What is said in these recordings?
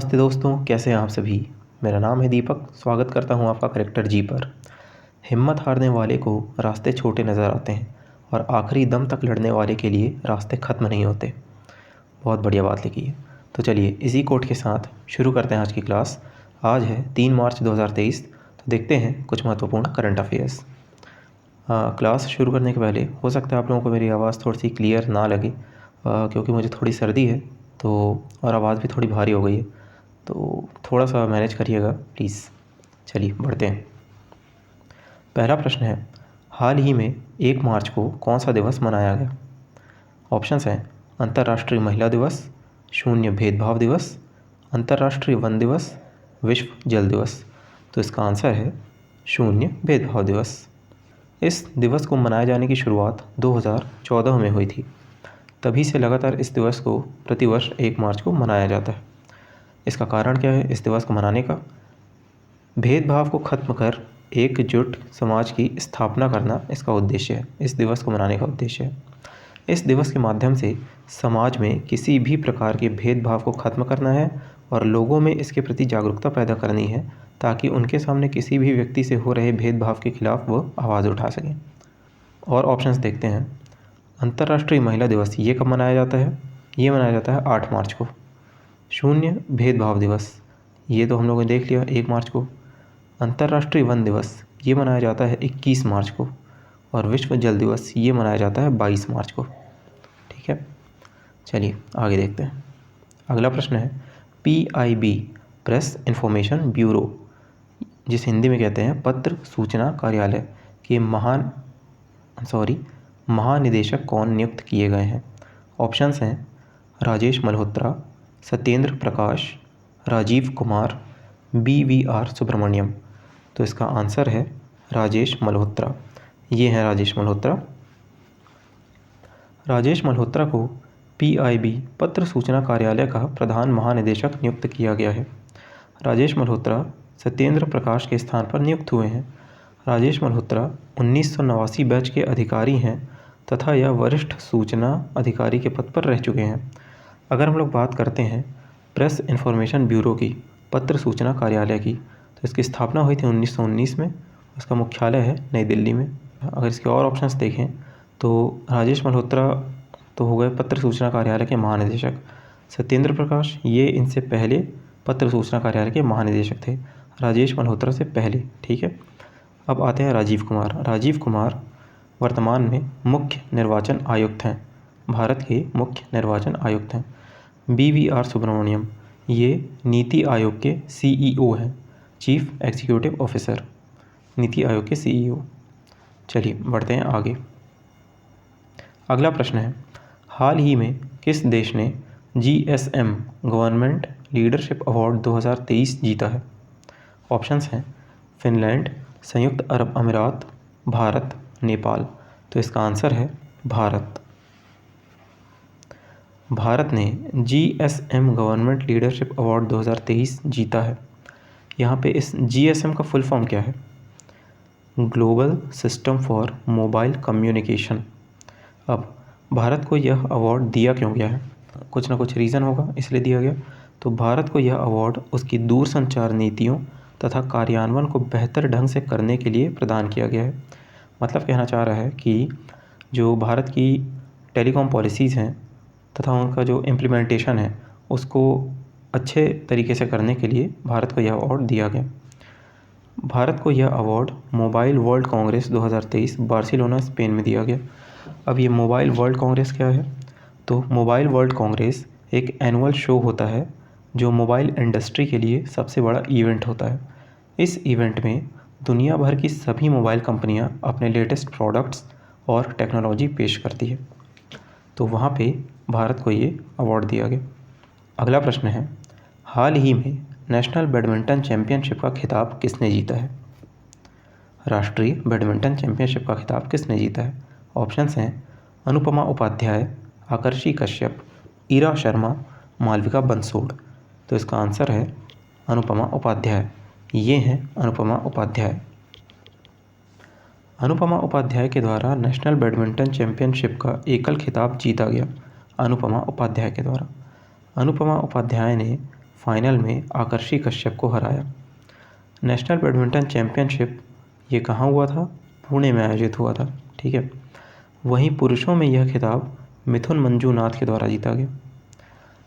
नमस्ते दोस्तों, कैसे हैं आप सभी। मेरा नाम है दीपक। स्वागत करता हूं आपका करेक्टर जी पर। हिम्मत हारने वाले को रास्ते छोटे नज़र आते हैं और आखिरी दम तक लड़ने वाले के लिए रास्ते ख़त्म नहीं होते। बहुत बढ़िया बात लिखी है। तो चलिए इसी कोट के साथ शुरू करते हैं आज की क्लास। आज है 3 मार्च 2023। तो देखते हैं कुछ महत्वपूर्ण करंट अफेयर्स। क्लास शुरू करने के पहले हो सकता है आप लोगों को मेरी आवाज़ थोड़ी सी क्लियर ना लगे, क्योंकि मुझे थोड़ी सर्दी है तो और आवाज़ भी थोड़ी भारी हो गई है, तो थोड़ा सा मैनेज करिएगा प्लीज़। चलिए बढ़ते हैं। पहला प्रश्न है, हाल ही में 1 मार्च को कौन सा दिवस मनाया गया। ऑप्शंस हैं अंतर्राष्ट्रीय महिला दिवस, शून्य भेदभाव दिवस, अंतर्राष्ट्रीय वन दिवस, विश्व जल दिवस। तो इसका आंसर है शून्य भेदभाव दिवस। इस दिवस को मनाए जाने की शुरुआत 2014 में हुई थी। तभी से लगातार इस दिवस को प्रतिवर्ष 1 मार्च को मनाया जाता है। इसका कारण क्या है इस दिवस को मनाने का? भेदभाव को खत्म कर एकजुट समाज की स्थापना करना इसका उद्देश्य है। इस दिवस को मनाने का उद्देश्य है। इस दिवस के माध्यम से समाज में किसी भी प्रकार के भेदभाव को खत्म करना है और लोगों में इसके प्रति जागरूकता पैदा करनी है, ताकि उनके सामने किसी भी व्यक्ति से हो रहे भेदभाव के खिलाफ वो आवाज़ उठा सकें। और ऑप्शंस देखते हैं। अंतर्राष्ट्रीय महिला दिवस ये कब मनाया जाता है? ये मनाया जाता है 8 मार्च को। शून्य भेदभाव दिवस ये तो हम लोगों ने देख लिया 1 मार्च को। अंतर्राष्ट्रीय वन दिवस ये मनाया जाता है 21 मार्च को। और विश्व जल दिवस ये मनाया जाता है 22 मार्च को। ठीक है, चलिए आगे देखते हैं। अगला प्रश्न है, PIB प्रेस इन्फॉर्मेशन ब्यूरो, जिस हिंदी में कहते हैं पत्र सूचना कार्यालय के महानिदेशक कौन नियुक्त किए गए हैं। ऑप्शंस हैं राजेश मल्होत्रा, सत्येंद्र प्रकाश, राजीव कुमार, BVR सुब्रमण्यम। तो इसका आंसर है राजेश मल्होत्रा। ये हैं राजेश मल्होत्रा। राजेश मल्होत्रा को PIB पत्र सूचना कार्यालय का प्रधान महानिदेशक नियुक्त किया गया है। राजेश मल्होत्रा सत्येंद्र प्रकाश के स्थान पर नियुक्त हुए हैं। राजेश मल्होत्रा 1989 बैच के अधिकारी हैं तथा यह वरिष्ठ सूचना अधिकारी के पद पर रह चुके हैं। अगर हम लोग बात करते हैं प्रेस इन्फॉर्मेशन ब्यूरो की, पत्र सूचना कार्यालय की, तो इसकी स्थापना हुई थी 1919 में। उसका मुख्यालय है नई दिल्ली में। अगर इसके और ऑप्शंस देखें तो राजेश मल्होत्रा तो हो गए पत्र सूचना कार्यालय के महानिदेशक। सत्येंद्र प्रकाश ये इनसे पहले पत्र सूचना कार्यालय के महानिदेशक थे, राजेश मल्होत्रा से पहले। ठीक है, अब आते हैं राजीव कुमार। राजीव कुमार वर्तमान में मुख्य निर्वाचन आयुक्त हैं, भारत के मुख्य निर्वाचन आयुक्त हैं। BVR सुब्रमण्यम ये नीति आयोग के CEO हैं, chief executive officer, NITI Aayog के CEO। चलिए बढ़ते हैं आगे। अगला प्रश्न है, हाल ही में किस देश ने GSM गवर्नमेंट लीडरशिप अवार्ड 2023 जीता है। ऑप्शंस हैं फिनलैंड, संयुक्त अरब अमीरात, भारत, नेपाल। तो इसका आंसर है भारत। भारत ने GSM गवर्नमेंट लीडरशिप अवार्ड 2023 जीता है। यहाँ पे इस GSM का फुल फॉर्म क्या है? Global system for mobile communication. अब भारत को यह अवार्ड दिया क्यों गया है? कुछ ना कुछ रीज़न होगा इसलिए दिया गया। तो भारत को यह अवार्ड उसकी दूरसंचार नीतियों तथा कार्यान्वयन को बेहतर ढंग से करने के लिए प्रदान किया गया है। मतलब कहना चाह रहा है कि जो भारत की टेलीकॉम पॉलिसीज़ हैं तथा उनका जो इम्प्लीमेंटेशन है उसको अच्छे तरीके से करने के लिए भारत को यह अवार्ड दिया गया। भारत को यह award mobile world Congress 2023 Barcelona Spain में दिया गया। अब ये मोबाइल वर्ल्ड कांग्रेस क्या है? तो मोबाइल वर्ल्ड कांग्रेस एक एनुअल शो होता है जो मोबाइल इंडस्ट्री के लिए सबसे बड़ा इवेंट होता है। इस इवेंट में दुनिया भर की सभी मोबाइल कंपनियां अपने लेटेस्ट प्रोडक्ट्स और टेक्नोलॉजी पेश करती है। तो वहाँ पे भारत को ये अवार्ड दिया गया। अगला प्रश्न है, हाल ही में नेशनल बैडमिंटन चैंपियनशिप का खिताब किसने जीता है। राष्ट्रीय बैडमिंटन चैंपियनशिप का खिताब किसने जीता है? ऑप्शंस हैं अनुपमा उपाध्याय, आकर्षि कश्यप, ईरा शर्मा, मालविका बंसोड़। तो इसका आंसर है अनुपमा उपाध्याय। ये हैं अनुपमा उपाध्याय। अनुपमा उपाध्याय के द्वारा नेशनल बैडमिंटन चैंपियनशिप का एकल खिताब जीता गया। अनुपमा उपाध्याय के द्वारा। अनुपमा उपाध्याय ने फाइनल में आकर्षि कश्यप को हराया। नेशनल बैडमिंटन चैम्पियनशिप ये कहाँ हुआ था? पुणे में आयोजित हुआ था, ठीक है। वहीं पुरुषों में यह खिताब मिथुन मंजूनाथ के द्वारा जीता गया।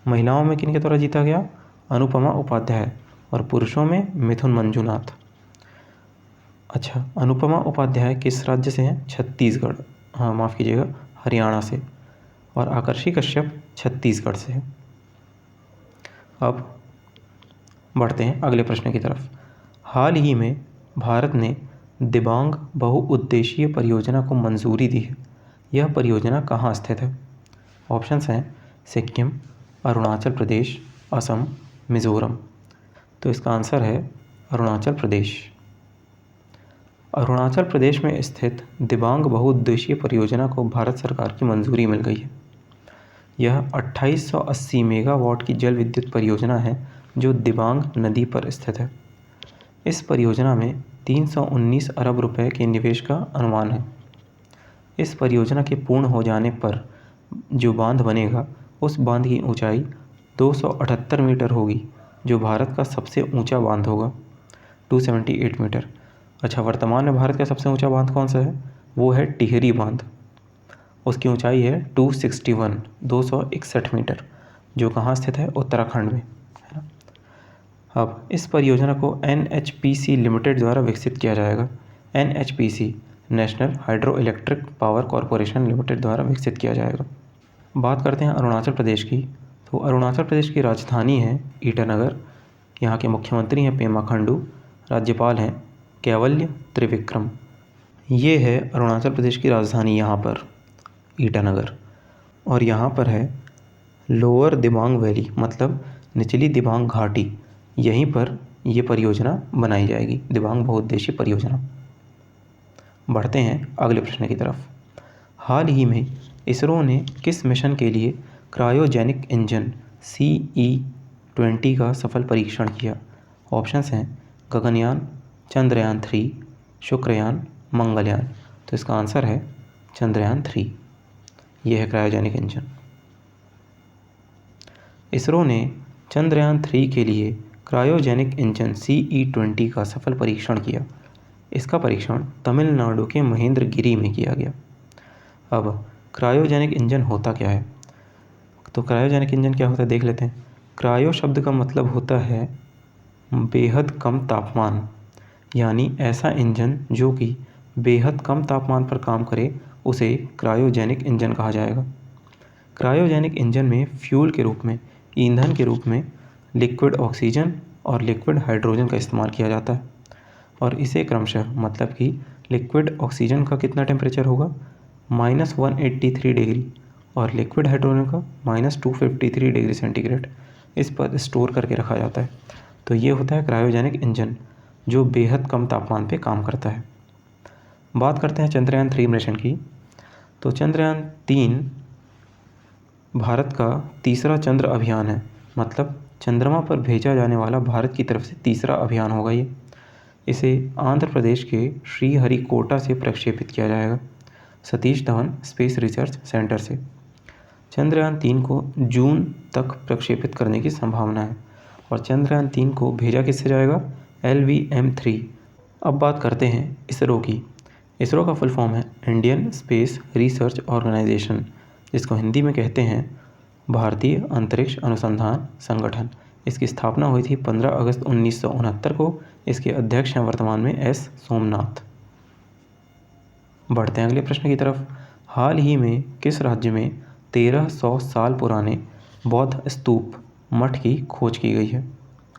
महिलाओं में किन के द्वारा जीता गया? अनुपमा उपाध्याय, और पुरुषों में मिथुन मंजूनाथ। अच्छा, अनुपमा उपाध्याय किस राज्य से हैं? छत्तीसगढ़, हाँ माफ़ कीजिएगा, हरियाणा से। और आकर्षि कश्यप छत्तीसगढ़ से है। अब बढ़ते हैं अगले प्रश्न की तरफ। हाल ही में भारत ने दिबांग बहुउद्देशीय परियोजना को मंजूरी दी है। यह परियोजना कहाँ स्थित है? ऑप्शंस हैं सिक्किम, अरुणाचल प्रदेश, असम, मिज़ोरम। तो इसका आंसर है अरुणाचल प्रदेश। अरुणाचल प्रदेश में स्थित दिबांग बहुउद्देशीय परियोजना को भारत सरकार की मंजूरी मिल गई है। यह 2880 मेगावाट की जल विद्युत परियोजना है जो दिबांग नदी पर स्थित है। इस परियोजना में 319 अरब रुपए के निवेश का अनुमान है। इस परियोजना के पूर्ण हो जाने पर जो बांध बनेगा उस बांध की ऊंचाई 278 मीटर होगी, जो भारत का सबसे ऊंचा बांध होगा, 278 मीटर। अच्छा, वर्तमान में भारत का सबसे ऊंचा बांध कौन सा है? वो है टिहरी बांध। उसकी ऊंचाई है 261 मीटर, जो कहाँ स्थित है? उत्तराखंड में, है ना। अब इस परियोजना को NHPC लिमिटेड द्वारा विकसित किया जाएगा। NHPC national hydro electric power corporation limited द्वारा विकसित किया जाएगा। बात करते हैं अरुणाचल प्रदेश की। तो अरुणाचल प्रदेश की राजधानी है ईटानगर। यहाँ के मुख्यमंत्री हैं पेमा खांडू, राज्यपाल हैं कैवल्य त्रिविक्रम। ये है अरुणाचल प्रदेश की राजधानी यहाँ पर ईटानगर। और यहाँ पर है लोअर दिबांग वैली, मतलब निचली दिबांग घाटी। यहीं पर ये परियोजना बनाई जाएगी, दिबांग बहुउद्देशीय परियोजना। बढ़ते हैं अगले प्रश्न की तरफ। हाल ही में इसरो ने किस मिशन के लिए क्रायोजेनिक इंजन CE-20 का सफल परीक्षण किया? ऑप्शंस हैं गगनयान, चंद्रयान 3, शुक्रयान, मंगलयान। तो इसका आंसर है चंद्रयान 3। यह है क्रायोजेनिक इंजन। इसरो ने चंद्रयान 3 के लिए क्रायोजेनिक इंजन CE-20 का सफल परीक्षण किया। इसका परीक्षण तमिलनाडु के महेंद्रगिरी में किया गया। अब क्रायोजेनिक इंजन होता क्या है? तो क्रायोजेनिक इंजन क्या होता है देख लेते हैं। क्रायो शब्द का मतलब होता है बेहद कम तापमान, यानी ऐसा इंजन जो कि बेहद कम तापमान पर काम करे उसे क्रायोजेनिक इंजन कहा जाएगा। क्रायोजेनिक इंजन में फ्यूल के रूप में, ईंधन के रूप में लिक्विड ऑक्सीजन और लिक्विड हाइड्रोजन का इस्तेमाल किया जाता है। और इसे क्रमशः, मतलब कि लिक्विड ऑक्सीजन का कितना टेम्परेचर होगा? -183 डिग्री, और लिक्विड हाइड्रोजन का -253 डिग्री सेंटीग्रेड इस पर स्टोर करके रखा जाता है। तो ये होता है क्रायोजेनिक इंजन, जो बेहद कम तापमान पे काम करता है। बात करते हैं चंद्रयान 3 मिशन की। तो चंद्रयान 3 भारत का तीसरा चंद्र अभियान है, मतलब चंद्रमा पर भेजा जाने वाला भारत की तरफ से तीसरा अभियान होगा ये। इसे आंध्र प्रदेश के श्रीहरिकोटा से प्रक्षेपित किया जाएगा, Satish Dhawan space research centre से। चंद्रयान 3 को जून तक प्रक्षेपित करने की संभावना है। और चंद्रयान 3 को भेजा किससे जाएगा? LVM-3। अब बात करते हैं इसरो की। इसरो का फुल फॉर्म है इंडियन स्पेस रिसर्च ऑर्गेनाइजेशन, जिसको हिंदी में कहते हैं भारतीय अंतरिक्ष अनुसंधान संगठन। इसकी स्थापना हुई थी 15 अगस्त 1969 को। इसके अध्यक्ष हैं वर्तमान में S सोमनाथ। बढ़ते हैं अगले प्रश्न की तरफ। हाल ही में किस राज्य में 1300 साल पुराने बौद्ध स्तूप मठ की खोज की गई है?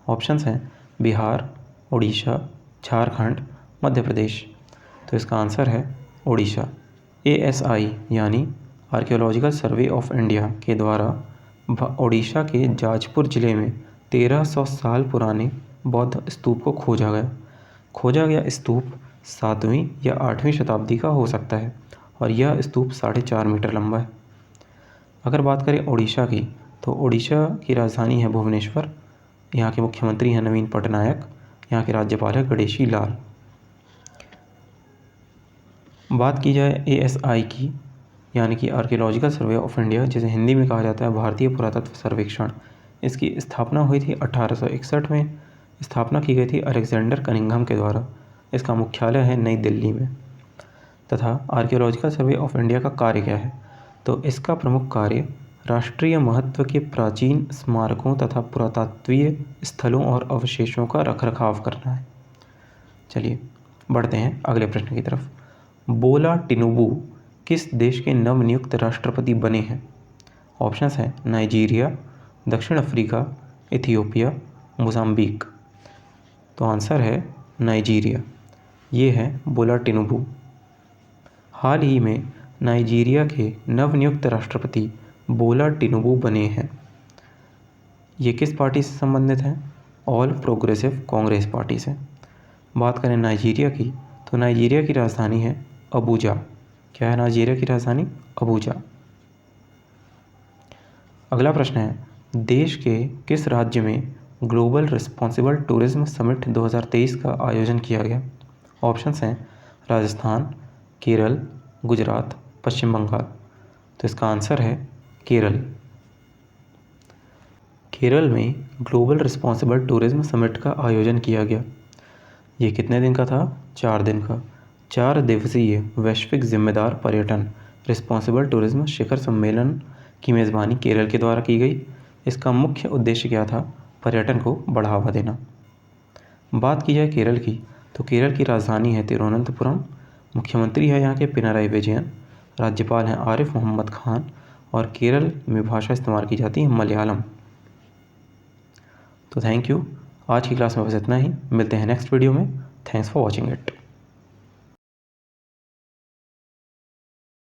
ऑप्शंस हैं बिहार, उड़ीसा, झारखंड, मध्य प्रदेश। तो इसका आंसर है उड़ीसा। ASI यानी आर्कियोलॉजिकल सर्वे ऑफ इंडिया के द्वारा उड़ीसा के जाजपुर ज़िले में 1300 साल पुराने बौद्ध स्तूप को खोजा गया स्तूप 7वीं या 8वीं शताब्दी का हो सकता है, और यह स्तूप 4.5 मीटर लंबा है। अगर बात करें उड़ीसा की, तो उड़ीसा की राजधानी है भुवनेश्वर। यहाँ के मुख्यमंत्री हैं नवीन पटनायक। यहाँ के राज्यपाल है गणेशी लाल। बात की जाए ASI की, यानी कि आर्कियोलॉजिकल सर्वे ऑफ इंडिया, जिसे हिंदी में कहा जाता है भारतीय पुरातत्व सर्वेक्षण। इसकी स्थापना हुई थी 1861 में। स्थापना की गई थी अलेक्जेंडर कनिंघम के द्वारा। इसका मुख्यालय है नई दिल्ली में। तथा आर्कियोलॉजिकल सर्वे ऑफ इंडिया का कार्य क्या है? तो इसका प्रमुख कार्य राष्ट्रीय महत्व के प्राचीन स्मारकों तथा पुरातात्वीय स्थलों और अवशेषों का रखरखाव करना है। चलिए बढ़ते हैं अगले प्रश्न की तरफ। बोला टिनुबू किस देश के नवनियुक्त राष्ट्रपति बने हैं? ऑप्शंस हैं नाइजीरिया, दक्षिण अफ्रीका, इथियोपिया, मोजाम्बिक। तो आंसर है नाइजीरिया। ये है बोला टिनुबू। हाल ही में नाइजीरिया के नवनियुक्त राष्ट्रपति बोला टिनुबू बने हैं। ये किस पार्टी से संबंधित हैं? ऑल प्रोग्रेसिव कांग्रेस पार्टी से। बात करें नाइजीरिया की, तो नाइजीरिया की राजधानी है अबूजा। क्या है नाइजीरिया की राजधानी? अबूजा। अगला प्रश्न है, देश के किस राज्य में ग्लोबल रिस्पॉन्सिबल टूरिज्म समिट 2023 का आयोजन किया गया? ऑप्शंस हैं राजस्थान, केरल, गुजरात, पश्चिम बंगाल। तो इसका आंसर है केरल। केरल में ग्लोबल रिस्पॉन्सिबल टूरिज्म समिट का आयोजन किया गया। ये कितने दिन का था? 4 दिन का। 4 दिवसीय वैश्विक जिम्मेदार पर्यटन रिस्पॉन्सिबल टूरिज्म शिखर सम्मेलन की मेज़बानी केरल के द्वारा की गई। इसका मुख्य उद्देश्य क्या था? पर्यटन को बढ़ावा देना। बात की जाए केरल की, तो केरल की राजधानी है तिरुवनंतपुरम। मुख्यमंत्री है यहाँ के पिनाराई विजयन। राज्यपाल हैं आरिफ मोहम्मद खान। और केरल में भाषा इस्तेमाल की जाती है मलयालम। तो थैंक यू। आज की क्लास में बस इतना ही। मिलते हैं नेक्स्ट वीडियो में। Thanks for watching it.